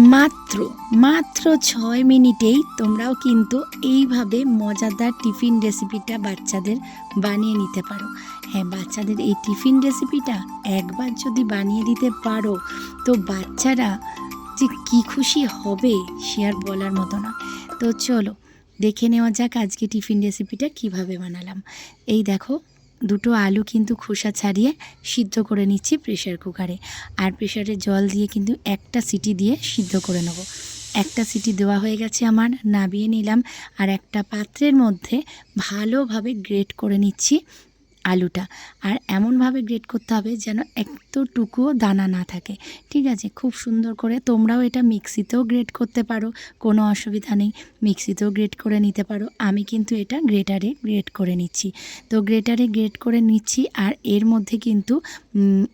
মাত্র মাত্র ৬ মিনিটেই তোমরাও কিন্তু এইভাবে মজাদার টিফিন রেসিপিটা বাচ্চাদের বানিয়ে নিতে পারো। হ্যাঁ, বাচ্চাদের এই টিফিন রেসিপিটা একবার যদি বানিয়ে দিতে পারো তো বাচ্চারা যে কী খুশি হবে সে আর বলার মতো না। তো চলো দেখে নেওয়া যাক আজকে টিফিন রেসিপিটা কিভাবে বানালাম। এই দেখো, দুটো আলু কিন্তু খোসা ছাড়িয়ে সিদ্ধ করে নিচ্ছি প্রেশার কুকারে। আর প্রেশারে জল দিয়ে কিন্তু একটা সিটি দিয়ে সিদ্ধ করে নেব। একটা সিটি দেওয়া হয়ে গেছে আমার, নামিয়ে নিলাম। আর একটা পাত্রের মধ্যে ভালোভাবে গ্রেট করে নিচ্ছি আলুটা। আর এমনভাবে গ্রেট করতে হবে যেন একটুটুকুও দানা না থাকে, ঠিক আছে? খুব সুন্দর করে। তোমরাও এটা মিক্সিতেও গ্রেট করতে পারো, কোনো অসুবিধা নেই, মিক্সিতেও গ্রেট করে নিতে পারো। আমি কিন্তু এটা গ্রেটারে গ্রেট করে নিচ্ছি। তো গ্রেটারে গ্রেট করে নিচ্ছি। আর এর মধ্যে কিন্তু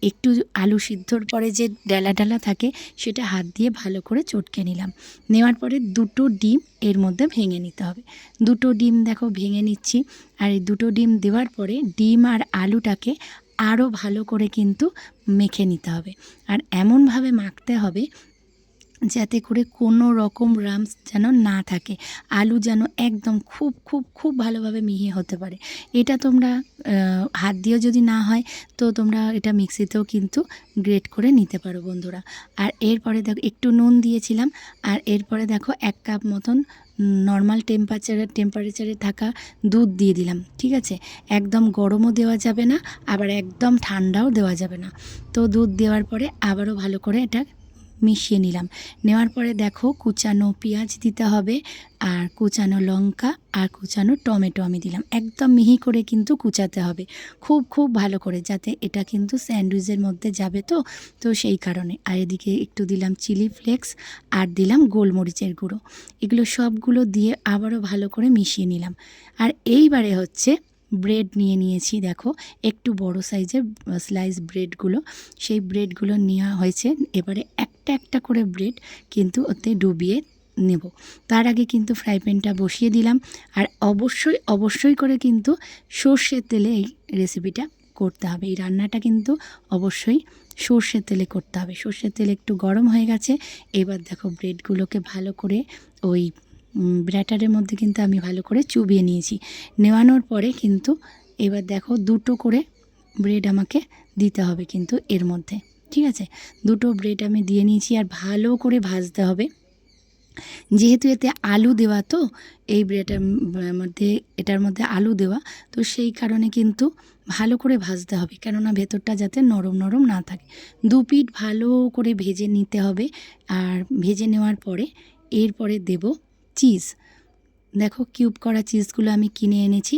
একটু আলু সিদ্ধর পরে যে ডালা ডালা থাকে সেটা হাত দিয়ে ভালো করে চটকে নিলাম। নেওয়ার পরে দুটো ডিম এর মধ্যে ভেঙে নিতে হবে। দুটো ডিম দেখো ভেঙে নিচ্ছি। আর এই দুটো ডিম দেওয়ার পরে ডিম আর আলুটাকে আরও ভালো করে কিন্তু মেখে নিতে হবে। আর এমনভাবে মাখতে হবে যাতে করে কোনো রকম রামস যেন না থাকে, আলু যেন একদম খুব খুব খুব ভালোভাবে মিহি হতে পারে। এটা তোমরা হাত দিয়েও যদি না হয় তো তোমরা এটা মিক্সিতেও কিন্তু গ্রেট করে নিতে পারো বন্ধুরা। আর এরপরে দেখো একটু নুন দিয়েছিলাম। আর এরপরে দেখো 1 কাপ মতন নর্মাল টেম্পারেচারে থাকা দুধ দিয়ে দিলাম, ঠিক আছে? একদম গরমও দেওয়া যাবে না, আবার একদম ঠান্ডাও দেওয়া যাবে না। তো দুধ দেওয়ার পরে আবারও ভালো করে এটা মিশিয়ে নিলাম। নেওয়ার পরে দেখো কুচানো পেঁয়াজ দিতে হবে, আর কুচানো লঙ্কা আর কুচানো টমেটো আমি দিলাম। একদম মিহি করে কিন্তু কুচাতে হবে, খুব খুব ভালো করে, যাতে এটা কিন্তু স্যান্ডউইচের মধ্যে যাবে। তো সেই কারণে। আর এদিকে একটু দিলাম চিলি ফ্লেক্স আর দিলাম গোলমরিচের গুঁড়ো। এগুলো সবগুলো দিয়ে আবারও ভালো করে মিশিয়ে নিলাম। আর এইবারে হচ্ছে ব্রেড নিয়ে নিয়েছি, দেখো একটু বড় সাইজের স্লাইস ব্রেডগুলো, সেই ব্রেডগুলো নেওয়া হয়েছে। এবারে একটা একটা করে ব্রেড কিন্তু ওতে ডুবিয়ে নেব। তার আগে কিন্তু ফ্রাই প্যানটা বসিয়ে দিলাম। আর অবশ্যই অবশ্যই করে কিন্তু সর্ষের তেলে এই রেসিপিটা করতে হবে। এই রান্নাটা কিন্তু অবশ্যই সর্ষের তেলে করতে হবে। সর্ষের তেল একটু গরম হয়ে গেছে। এবার দেখো ব্রেডগুলোকে ভালো করে ওই ব্যাটারের মধ্যে কিন্তু আমি ভালো করে চুবিয়ে নিয়েছি। নেওয়ানোর পরে কিন্তু এবার দেখো দুটো করে ব্রেড আমাকে দিতে হবে কিন্তু এর মধ্যে, ঠিক আছে? দুটো ব্রেড আমি দিয়ে নিয়েছি। আর ভালো করে ভাজতে হবে, যেহেতু এতে আলু দেওয়া, তো এই ব্রেডের মধ্যে এটার মধ্যে আলু দেওয়া, তো সেই কারণে কিন্তু ভালো করে ভাজতে হবে, কেননা ভেতরটা যাতে নরম নরম না থাকে। দু পিঠ ভালো করে ভেজে নিতে হবে। আর ভেজে নেওয়ার পরে এরপরে দেব চিজ। দেখো কিউব করা চিজগুলো আমি কিনে এনেছি।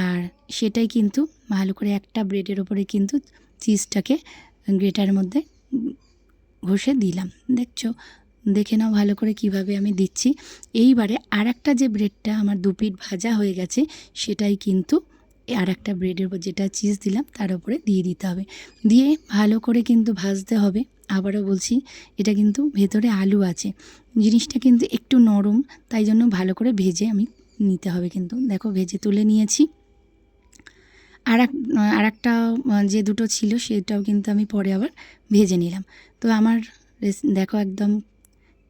আর সেটাই কিন্তু ভালো করে একটা ব্রেডের ওপরে কিন্তু চিজটাকে গ্রেটারের মধ্যে ঘষে দিলাম। দেখে নাও ভালো করে কিভাবে আমি দিচ্ছি। এইবারে আর একটা যে ব্রেডটা আমার দু পিঠ ভাজা হয়ে গেছে সেটাই কিন্তু আর একটা ব্রেডের উপর যেটা চিজ দিলাম তার উপরে দিয়ে দিতে হবে। দিয়ে ভালো করে কিন্তু ভাজতে হবে। আবারও বলছি, এটা কিন্তু ভেতরে আলু আছে, জিনিসটা কিন্তু একটু নরম, তাই জন্য ভালো করে ভেজে আমি নিতে হবে। কিন্তু দেখো ভেজে তুলে নিয়েছি। আর একটা যে দুটো ছিল সেটাও কিন্তু আমি পরে আবার ভেজে নিলাম। তো আমার দেখো একদম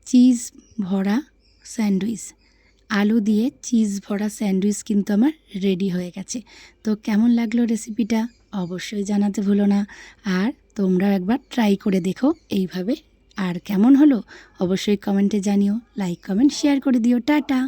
চিজ ভরা স্যান্ডউইচ, আলু দিয়ে চিজ ভরা স্যান্ডউইচ কিন্তু আমার রেডি হয়ে গেছে। তো কেমন লাগলো রেসিপিটা অবশ্যই জানাতে ভুলো না। আর তোমরাও একবার ট্রাই করে দেখো এইভাবে। আর কেমন হলো অবশ্যই কমেন্টে জানিও, লাইক কমেন্ট শেয়ার করে দিও। টাটা।